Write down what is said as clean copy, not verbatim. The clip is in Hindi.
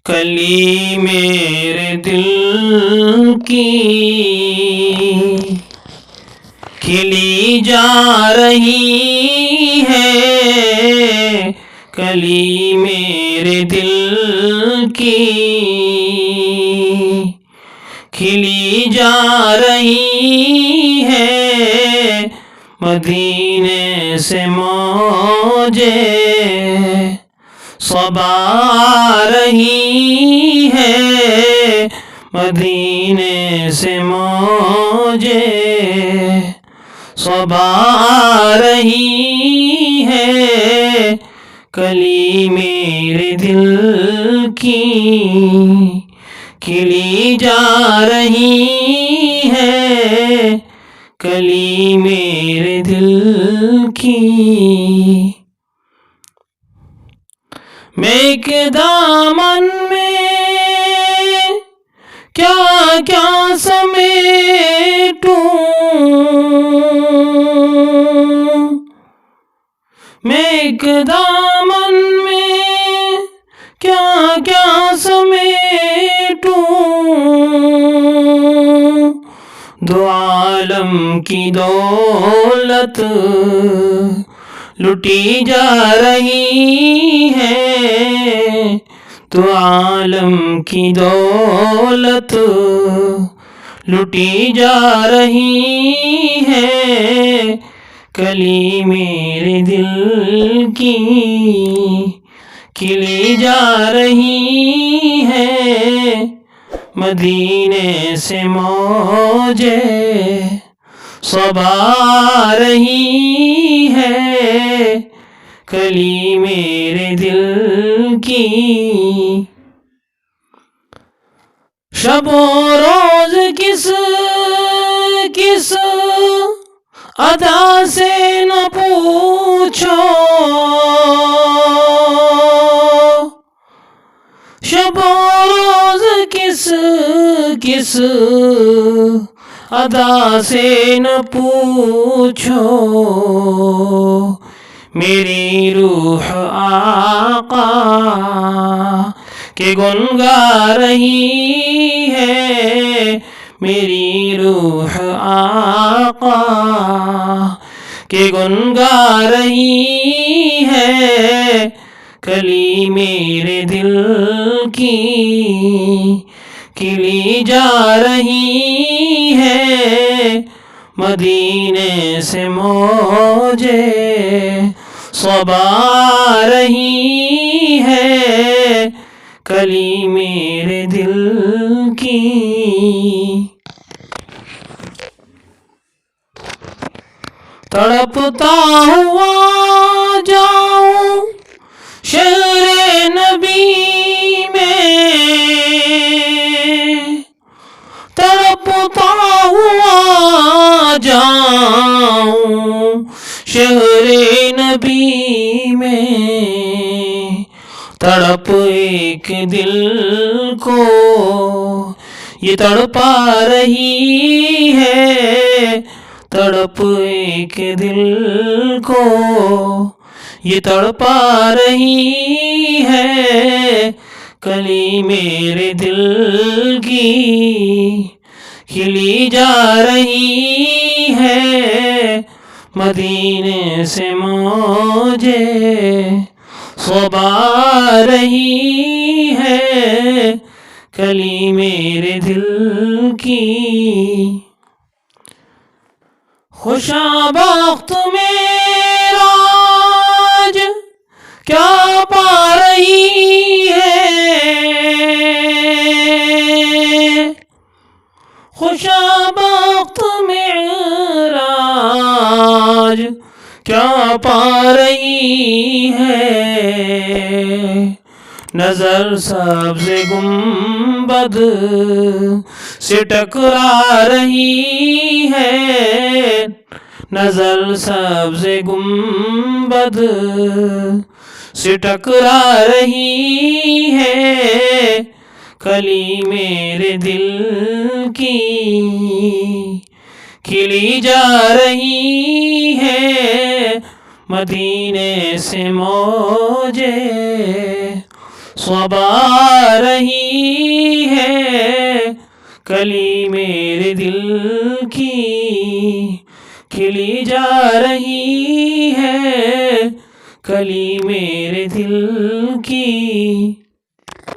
कली मेरे दिल की खिली जा रही है, कली मेरे दिल की खिली जा रही है। मदीने से मौजे सबा रही है, मदीने से मौजे सबा रही है। कली मेरे दिल की खिली जा रही है, कली मेरे दिल की। मैं के दामन में क्या क्या समेटूं, मैं के दामन में क्या क्या समेटूं। दो आलम की दौलत लुटी जा रही है, तो आलम की दौलत लुटी जा रही है। कली मेरे दिल की खिली जा रही है, मदीने से मौजे सबा रही है। कली मेरे दिल की शबो रोज किस किस अदा से न पूछो, शबो रोज किस किस अदा से न पूछो। मेरी रूह आका के गुन गा रही है, मेरी रूह आका के गुन गा रही है। कली मेरे दिल की खिली जा रही है, मदीने से मौजे सबा रही है। कली मेरे दिल की तड़पता हुआ जाऊं शहरे नबी में, तड़पता हुआ जाऊं शहरे नबी में। तड़प एक दिल को ये तड़पा रही है, तड़प एक दिल को ये तड़पा रही है। कली मेरे दिल की खिली जा रही है, मदीने से मौजे सबा रही है। कली मेरे दिल की खुशाबख्त मेरा आज क्या पा रही है, खुशाबख्त मेरा आज क्या पा रही है। नजर सबसे गुंबद से टकरा रही है, नजर सबसे गुंबद से टकरा रही है। कली मेरे दिल की खिली जा रही है, मदीने से मौजे सबा रही है कली मेरे दिल की, खिली जा रही है कली मेरे दिल की।